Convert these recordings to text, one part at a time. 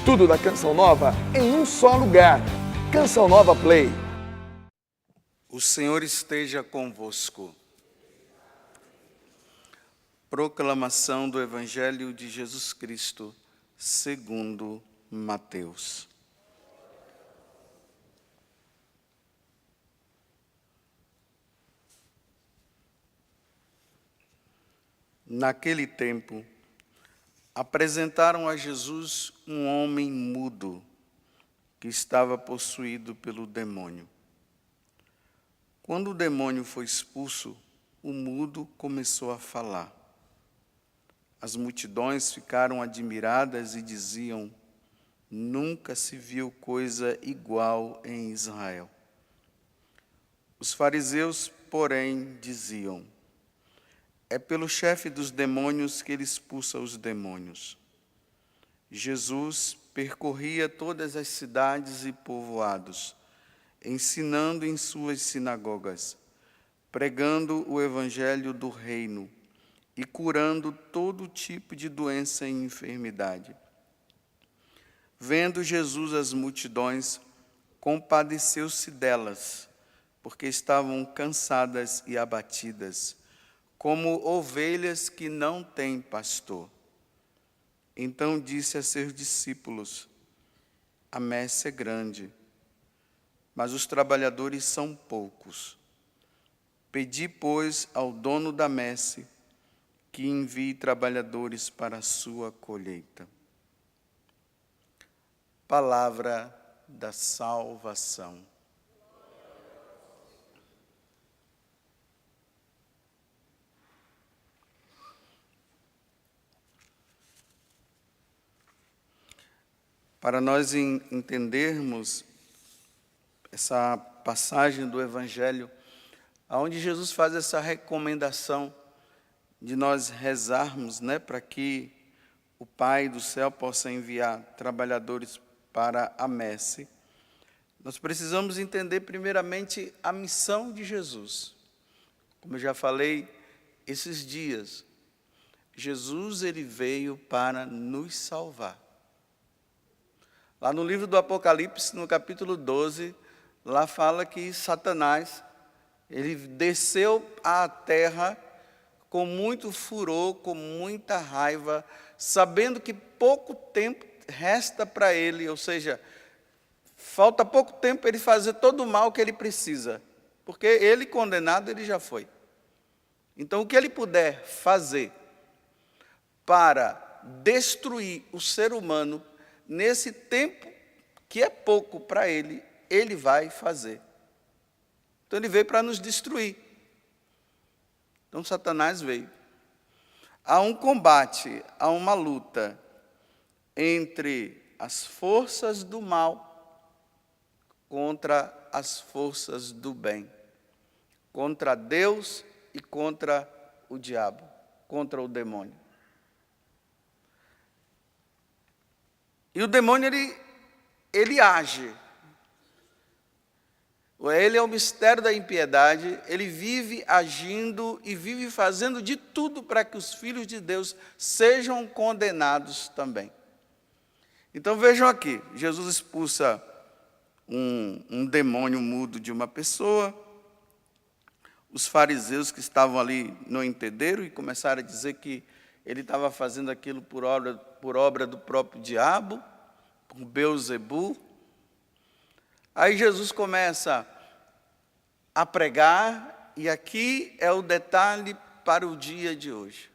Tudo da Canção Nova em um só lugar. Canção Nova Play. O Senhor esteja convosco. Proclamação do Evangelho de Jesus Cristo, segundo Mateus. Naquele tempo, apresentaram a Jesus um homem mudo que estava possuído pelo demônio. Quando o demônio foi expulso, o mudo começou a falar. As multidões ficaram admiradas e diziam: nunca se viu coisa igual em Israel. Os fariseus, porém, diziam: é pelo chefe dos demônios que ele expulsa os demônios. Jesus percorria todas as cidades e povoados, ensinando em suas sinagogas, pregando o evangelho do reino e curando todo tipo de doença e enfermidade. Vendo Jesus as multidões, compadeceu-se delas, porque estavam cansadas e abatidas, como ovelhas que não têm pastor. Então disse a seus discípulos: a messe é grande, mas os trabalhadores são poucos. Pedi, pois, ao dono da messe que envie trabalhadores para a sua colheita. Palavra da salvação. Para nós entendermos essa passagem do Evangelho, onde Jesus faz essa recomendação de nós rezarmos, para que o Pai do céu possa enviar trabalhadores para a messe, nós precisamos entender primeiramente a missão de Jesus. Como eu já falei esses dias, Jesus ele veio para nos salvar. Lá no livro do Apocalipse, no capítulo 12, lá fala que Satanás, ele desceu à terra com muito furor, com muita raiva, sabendo que pouco tempo resta para ele, ou seja, falta pouco tempo para ele fazer todo o mal que ele precisa, porque ele condenado, ele já foi. Então, o que ele puder fazer para destruir o ser humano, nesse tempo que é pouco para ele, ele vai fazer. Então ele veio para nos destruir. Então Satanás veio. Há um combate, há uma luta entre as forças do mal contra as forças do bem, contra Deus e contra o diabo, contra o demônio. E o demônio, ele age. Ele é o mistério da impiedade, ele vive agindo e vive fazendo de tudo para que os filhos de Deus sejam condenados também. Então vejam aqui, Jesus expulsa um demônio mudo de uma pessoa. Os fariseus que estavam ali não entenderam e começaram a dizer que ele estava fazendo aquilo por obra do próprio diabo, por Beelzebu. Aí Jesus começa a pregar, e aqui é o detalhe para o dia de hoje.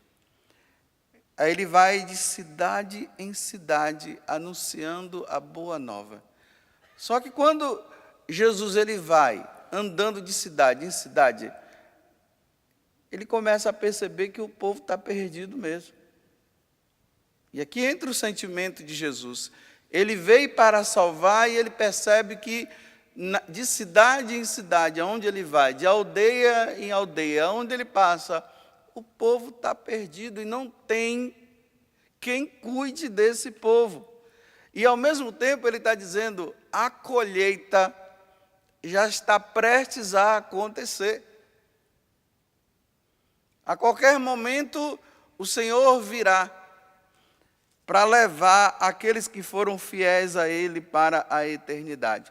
Aí ele vai de cidade em cidade anunciando a boa nova. Só que quando Jesus ele vai andando de cidade em cidade, ele começa a perceber que o povo está perdido mesmo. E aqui entra o sentimento de Jesus. Ele veio para salvar e ele percebe que de cidade em cidade, aonde ele vai, de aldeia em aldeia, aonde ele passa, o povo está perdido e não tem quem cuide desse povo. E ao mesmo tempo ele está dizendo, a colheita já está prestes a acontecer. A qualquer momento o Senhor virá. para levar aqueles que foram fiéis a Ele para a eternidade.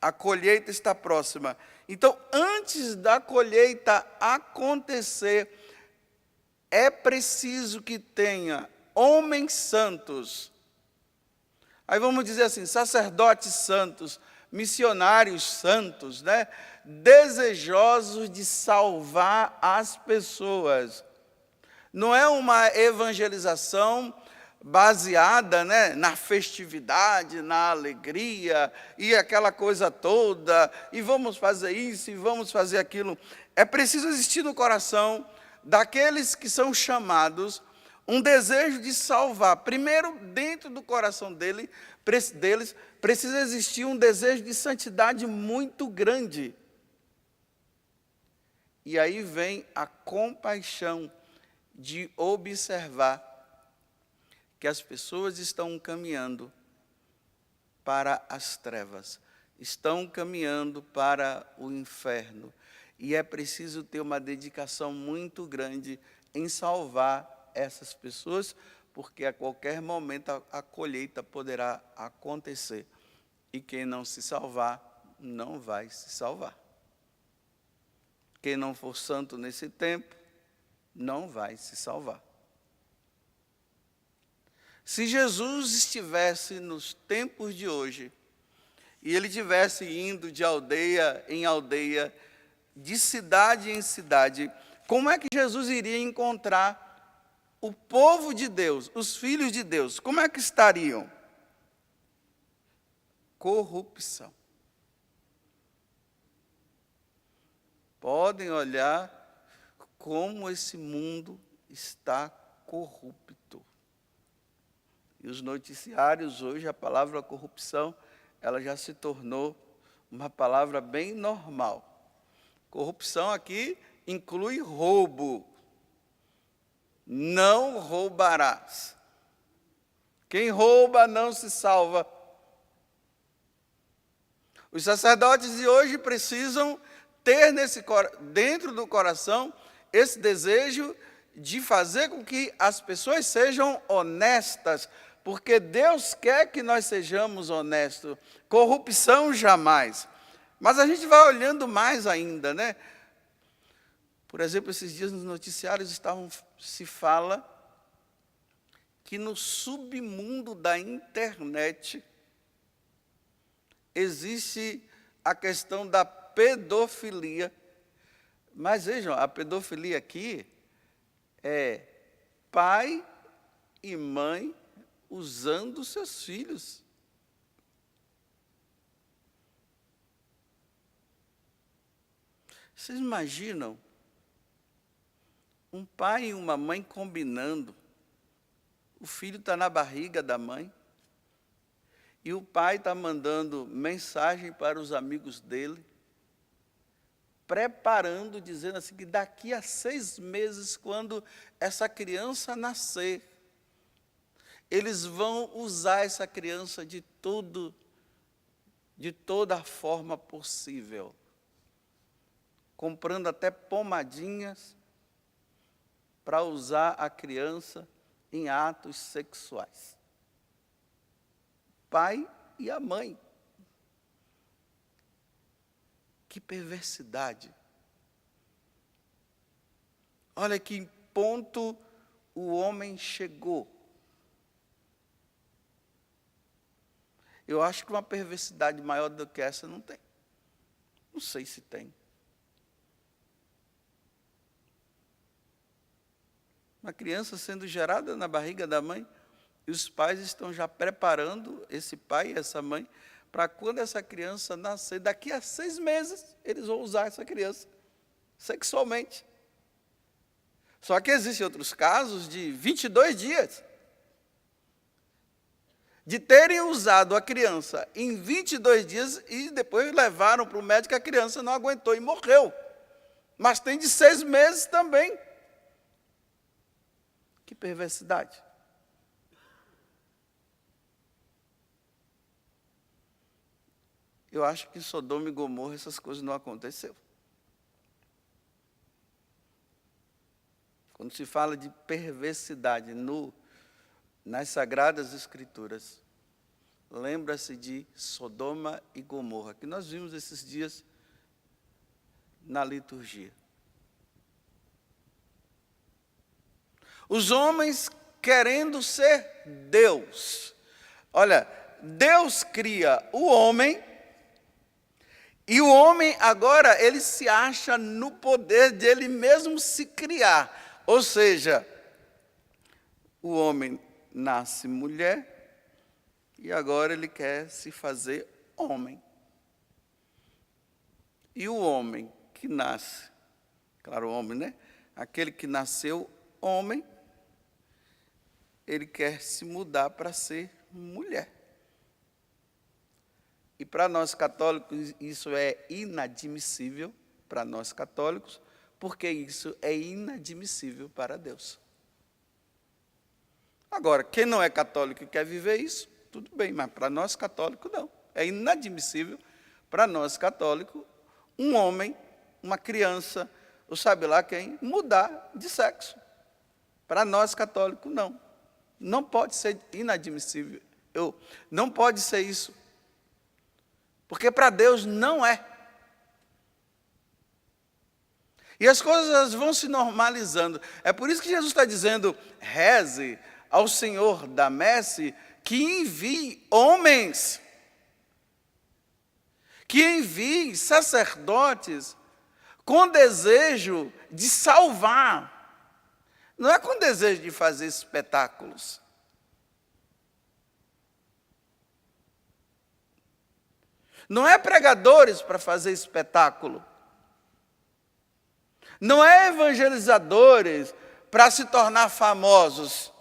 A colheita está próxima. Então, antes da colheita acontecer, é preciso que tenha homens santos. Aí vamos dizer assim, sacerdotes santos, missionários santos, né? Desejosos de salvar as pessoas. Não é uma evangelização baseada, né, na festividade, na alegria, e aquela coisa toda, e vamos fazer isso, e vamos fazer aquilo. É preciso existir no coração daqueles que são chamados um desejo de salvar. Primeiro, dentro do coração deles, precisa existir um desejo de santidade muito grande. E aí vem a compaixão de observar que as pessoas estão caminhando para as trevas, estão caminhando para o inferno. E é preciso ter uma dedicação muito grande em salvar essas pessoas, porque a qualquer momento a colheita poderá acontecer. E quem não se salvar, não vai se salvar. Quem não for santo nesse tempo, não vai se salvar. Se Jesus estivesse nos tempos de hoje, e ele estivesse indo de aldeia em aldeia, de cidade em cidade, como é que Jesus iria encontrar o povo de Deus, os filhos de Deus? Como é que estariam? Corrupção. Podem olhar como esse mundo está corrupto. E os noticiários hoje, a palavra corrupção, ela já se tornou uma palavra bem normal. Corrupção aqui inclui roubo. Não roubarás. Quem rouba não se salva. Os sacerdotes de hoje precisam ter dentro do coração esse desejo de fazer com que as pessoas sejam honestas, porque Deus quer que nós sejamos honestos. Corrupção jamais. Mas a gente vai olhando mais ainda, né? Por exemplo, esses dias nos noticiários se fala que no submundo da internet existe a questão da pedofilia. Mas vejam, a pedofilia aqui é pai e mãe usando seus filhos. Vocês imaginam um pai e uma mãe combinando? O filho está na barriga da mãe e o pai está mandando mensagem para os amigos dele, preparando, dizendo assim, que daqui a 6 meses, quando essa criança nascer, eles vão usar essa criança de toda a forma possível, comprando até pomadinhas para usar a criança em atos sexuais. Pai e a mãe. Que perversidade. Olha que ponto o homem chegou. Eu acho que uma perversidade maior do que essa não tem. Não sei se tem. Uma criança sendo gerada na barriga da mãe, e os pais estão já preparando esse pai e essa mãe para quando essa criança nascer, daqui a 6 meses, eles vão usar essa criança sexualmente. Só que existem outros casos de 22 dias. De terem usado a criança em 22 dias e depois levaram para o médico, a criança não aguentou e morreu. Mas tem de 6 meses também. Que perversidade. Eu acho que em Sodoma e Gomorra essas coisas não aconteceram. Quando se fala de perversidade no nas Sagradas Escrituras, lembra-se de Sodoma e Gomorra, que nós vimos esses dias na liturgia. Os homens querendo ser Deus. Olha, Deus cria o homem, e o homem agora, ele se acha no poder de ele mesmo se criar. Ou seja, o homem nasce mulher, e agora ele quer se fazer homem. E o homem que nasce, claro, o homem, né? Aquele que nasceu homem, ele quer se mudar para ser mulher. E para nós católicos isso é inadmissível, para nós católicos, porque isso é inadmissível para Deus. Agora, quem não é católico e quer viver isso, tudo bem, mas para nós católicos não. É inadmissível para nós católicos um homem, uma criança, ou sabe lá quem, mudar de sexo. Para nós católicos não. Não pode ser inadmissível. Não pode ser isso. Porque para Deus não é. E as coisas vão se normalizando. É por isso que Jesus está dizendo, reze ao Senhor da messe que envie homens, que envie sacerdotes com desejo de salvar. Não é com desejo de fazer espetáculos. Não é pregadores para fazer espetáculo. Não é evangelizadores para se tornar famosos.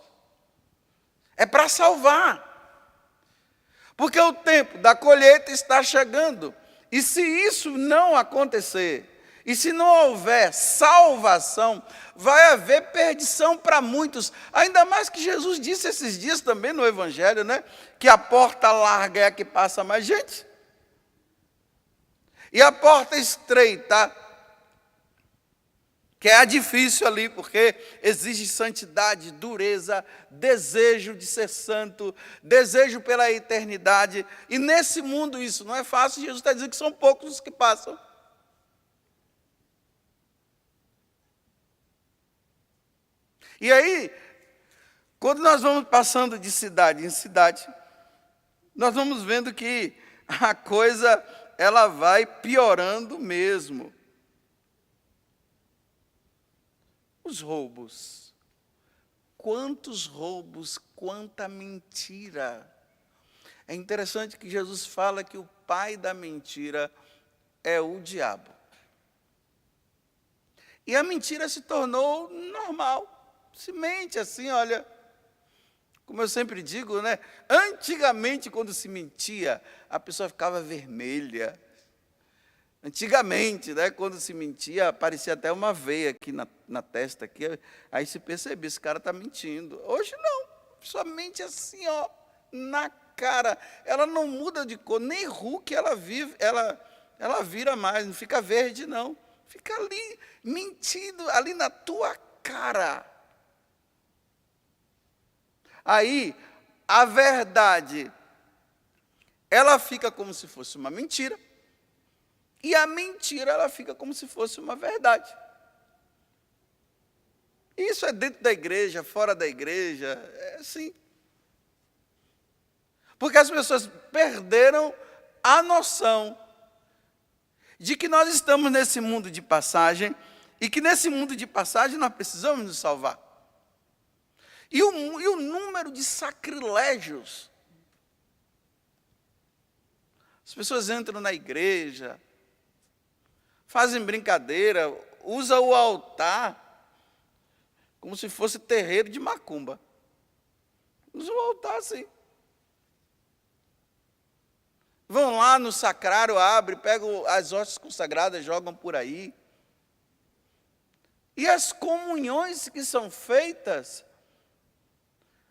É para salvar. Porque o tempo da colheita está chegando. E se isso não acontecer, e se não houver salvação, vai haver perdição para muitos. Ainda mais que Jesus disse esses dias também no Evangelho, né? Que a porta larga é a que passa mais gente. E a porta estreita, que é a difícil ali, porque exige santidade, dureza, desejo de ser santo, desejo pela eternidade. E nesse mundo isso não é fácil. Jesus está dizendo que são poucos os que passam. E aí, quando nós vamos passando de cidade em cidade, nós vamos vendo que a coisa ela vai piorando mesmo. Os roubos. Quantos roubos, quanta mentira. É interessante que Jesus fala que o pai da mentira é o diabo. E a mentira se tornou normal. Se mente assim, olha, como eu sempre digo, né? Antigamente, quando se mentia, a pessoa ficava vermelha. Antigamente, né, quando se mentia, aparecia até uma veia aqui na testa, aqui, aí se percebia, esse cara está mentindo. Hoje não, a pessoa mente assim, ó, na cara. Ela não muda de cor, nem Hulk ela vira mais, não fica verde, não. Fica ali, mentindo, ali na tua cara. Aí, a verdade, ela fica como se fosse uma mentira, e a mentira, ela fica como se fosse uma verdade. Isso é dentro da igreja, fora da igreja, é assim. Porque as pessoas perderam a noção de que nós estamos nesse mundo de passagem, e que nesse mundo de passagem nós precisamos nos salvar. E o número de sacrilégios. As pessoas entram na igreja, fazem brincadeira, usam o altar como se fosse terreiro de macumba. Usam o altar assim. Vão lá no sacrário, abrem, pegam as hóstias consagradas, jogam por aí. E as comunhões que são feitas,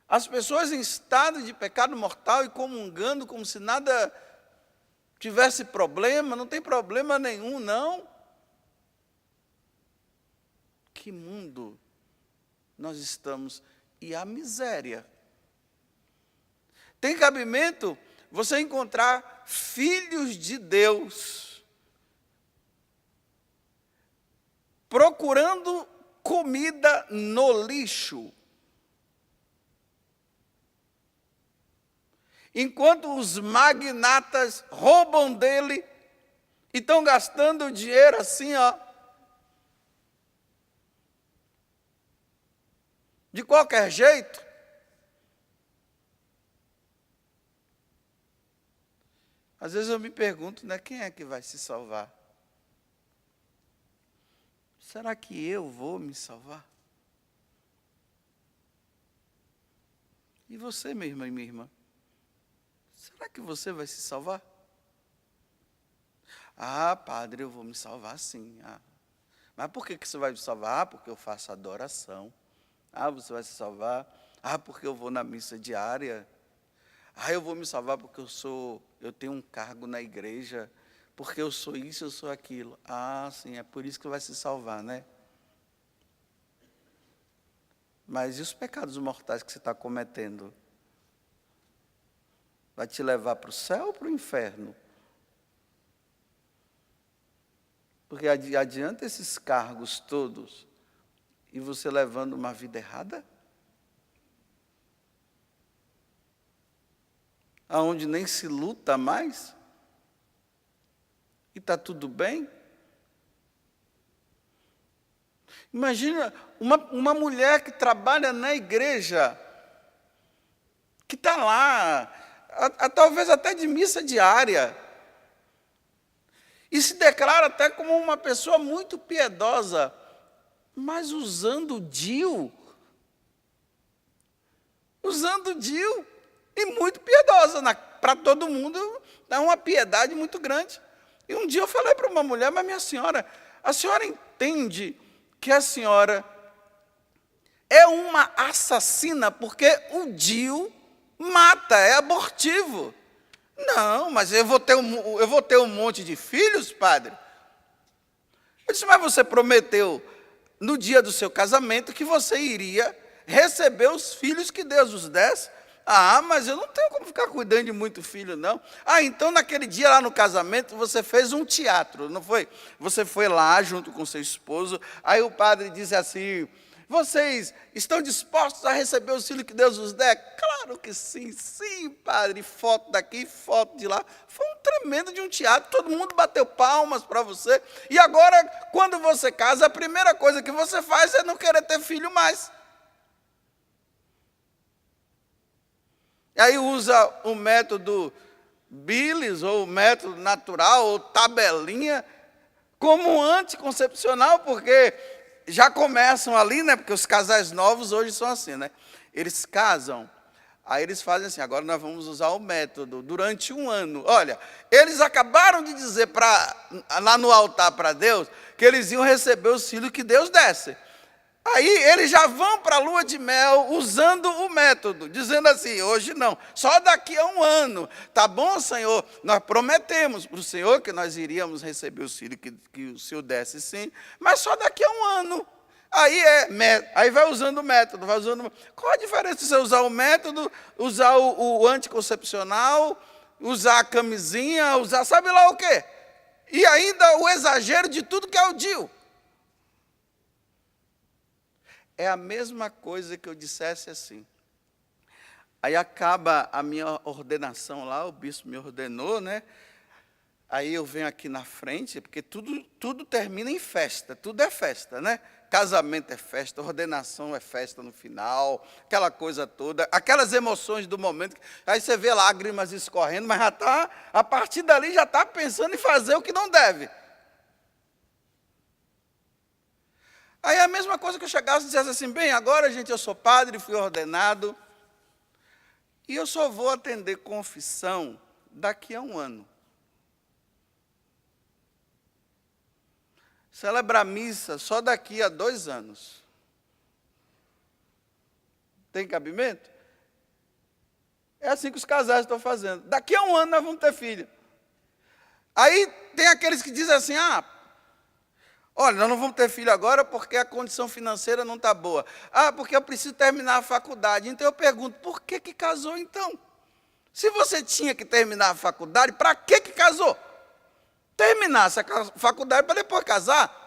as pessoas em estado de pecado mortal e comungando como se nada tivesse problema, não tem problema nenhum, não. Que mundo nós estamos, e a miséria Tem cabimento você encontrar filhos de Deus procurando comida no lixo, enquanto os magnatas roubam dele e estão gastando dinheiro assim, ó, de qualquer jeito. Às vezes eu me pergunto, né, quem é que vai se salvar? Será que eu vou me salvar? E você, meu irmão e minha irmã? Será que você vai se salvar? Ah, padre, eu vou me salvar sim. Ah, mas por que você vai me salvar? Ah, porque eu faço adoração. Ah, você vai se salvar? Ah, porque eu vou na missa diária. Ah, eu vou me salvar porque eu tenho um cargo na igreja, porque eu sou isso, eu sou aquilo. Ah, sim, é por isso que vai se salvar, né? Mas e os pecados mortais que você está cometendo? Vai te levar para o céu ou para o inferno? Porque adianta esses cargos todos e você levando uma vida errada? Aonde nem se luta mais? E está tudo bem? Imagina uma mulher que trabalha na igreja, que está lá, talvez até de missa diária, e se declara até como uma pessoa muito piedosa, mas usando DIU, e muito piedosa, para todo mundo, é uma piedade muito grande. E um dia eu falei para uma mulher, mas minha senhora, a senhora entende que a senhora é uma assassina porque o DIU mata, é abortivo. Não, mas eu vou ter um monte de filhos, padre. Eu disse, mas você prometeu no dia do seu casamento que você iria receber os filhos que Deus os desse. Ah, mas eu não tenho como ficar cuidando de muito filho, não. Ah, então naquele dia lá no casamento você fez um teatro, não foi? Você foi lá junto com seu esposo, aí o padre disse assim, vocês estão dispostos a receber os filhos que Deus os der? Claro que sim, sim, padre, foto daqui, foto de lá. Foi um tremendo de um teatro, todo mundo bateu palmas para você. E agora, quando você casa, a primeira coisa que você faz é não querer ter filho mais. E aí usa o método Billis, ou o método natural, ou tabelinha, como anticoncepcional, porque já começam ali, né? Porque os casais novos hoje são assim, né? Eles casam, aí eles fazem assim, agora nós vamos usar o método durante um ano. Olha, eles acabaram de dizer lá no altar para Deus, que eles iam receber os filhos que Deus desse. Aí eles já vão para a lua de mel usando o método, dizendo assim, hoje não, só daqui a um ano. Tá bom, Senhor? Nós prometemos para o Senhor que nós iríamos receber os filhos que o Senhor desse sim, mas só daqui a um ano. Aí vai usando o método, vai usando. Qual a diferença de você usar o método, usar o anticoncepcional, usar a camisinha, usar sabe lá o quê? E ainda o exagero de tudo que é o DIU. É a mesma coisa que eu dissesse assim. Aí acaba a minha ordenação lá, o bispo me ordenou, né? Aí eu venho aqui na frente, porque tudo termina em festa, tudo é festa, né? Casamento é festa, ordenação é festa no final, aquela coisa toda, aquelas emoções do momento. Aí você vê lágrimas escorrendo, mas a partir dali já está pensando em fazer o que não deve. Aí a mesma coisa que eu chegasse e dissesse assim, bem, agora, gente, eu sou padre, fui ordenado, e eu só vou atender confissão daqui a um ano. Celebrar missa só daqui a 2 anos. Tem cabimento? É assim que os casais estão fazendo. Daqui a um ano nós vamos ter filho. Aí tem aqueles que dizem assim, olha, nós não vamos ter filho agora porque a condição financeira não está boa. Ah, porque eu preciso terminar a faculdade. Então eu pergunto, por que casou então? Se você tinha que terminar a faculdade, para que casou? Terminasse a faculdade para depois casar.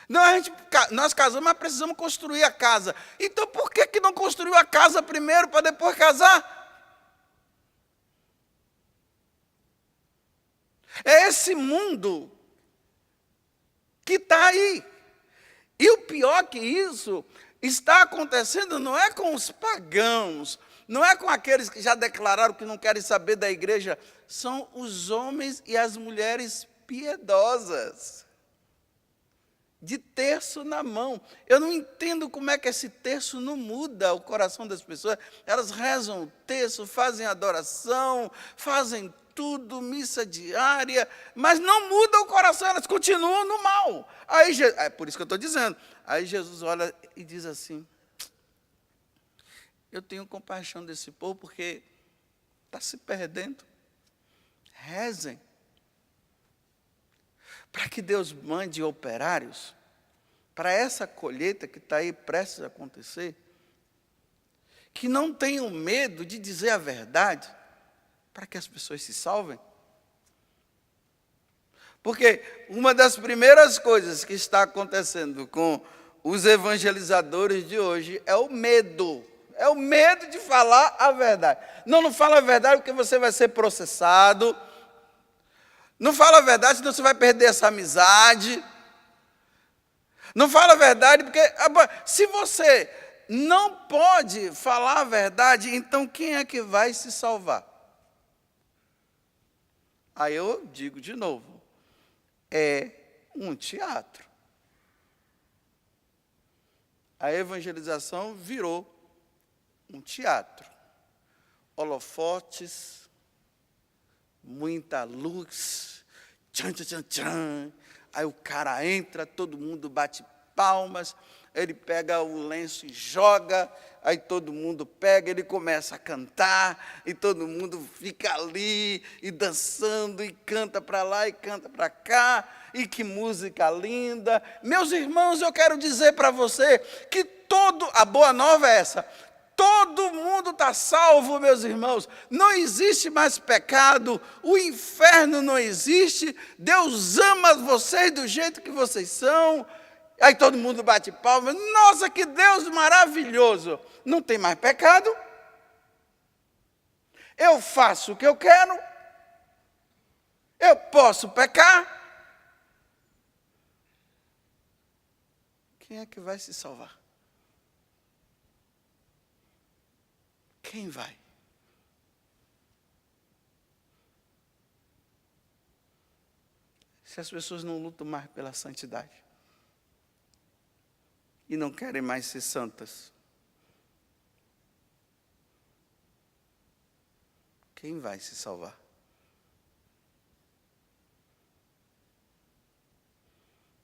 Não, nós casamos, mas precisamos construir a casa. Então, por que não construiu a casa primeiro para depois casar? É esse mundo que está aí. E o pior que isso está acontecendo não é com os pagãos, não é com aqueles que já declararam que não querem saber da igreja, são os homens e as mulheres piedosas, de terço na mão. Eu não entendo como é que esse terço não muda o coração das pessoas. Elas rezam o terço, fazem adoração, fazem tudo, missa diária, mas não muda o coração, elas continuam no mal. Aí, é por isso que eu estou dizendo. Aí Jesus olha e diz assim: eu tenho compaixão desse povo porque está se perdendo. Rezem, para que Deus mande operários para essa colheita que está aí prestes a acontecer, que não tenham medo de dizer a verdade, para que as pessoas se salvem. Porque uma das primeiras coisas que está acontecendo com os evangelizadores de hoje é o medo. É o medo de falar a verdade. Não fala a verdade porque você vai ser processado. Não fala a verdade, senão você vai perder essa amizade. Não fala a verdade, porque se você não pode falar a verdade, então quem é que vai se salvar? Aí eu digo de novo, é um teatro. A evangelização virou um teatro. Holofotes, muita luz, tchan, tchan, tchan, tchan. Aí o cara entra, todo mundo bate palmas, ele pega o lenço e joga, aí todo mundo pega, ele começa a cantar, e todo mundo fica ali, e dançando, e canta para lá, e canta para cá, e que música linda. Meus irmãos, eu quero dizer para você que a boa nova é essa: todo mundo está salvo, meus irmãos. Não existe mais pecado, o inferno não existe. Deus ama vocês do jeito que vocês são. Aí todo mundo bate palmas. Nossa, que Deus maravilhoso. Não tem mais pecado. Eu faço o que eu quero. Eu posso pecar. Quem é que vai se salvar? Quem vai? Se as pessoas não lutam mais pela santidade e não querem mais ser santas, quem vai se salvar?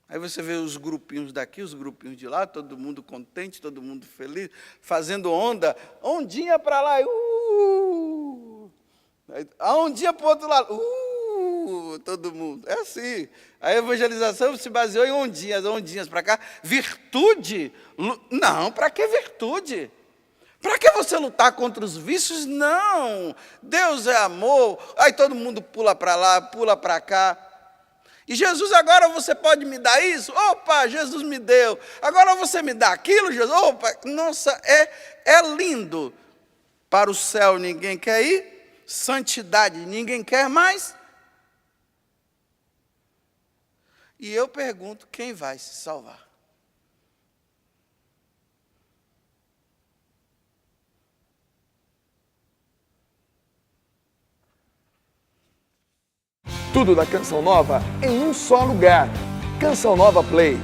Aí você vê os grupinhos daqui, os grupinhos de lá, todo mundo contente, todo mundo feliz, fazendo onda, ondinha para lá, a ondinha para o outro lado, todo mundo. É assim. A evangelização se baseou em ondinhas para cá. Virtude? Não, para que virtude? Para que você lutar contra os vícios? Não. Deus é amor. Aí todo mundo pula para lá, pula para cá. E Jesus, agora você pode me dar isso? Opa, Jesus me deu. Agora você me dá aquilo, Jesus? Opa, nossa, é lindo. Para o céu ninguém quer ir. Santidade ninguém quer mais. E eu pergunto, quem vai se salvar? Tudo da Canção Nova em um só lugar. Canção Nova Play.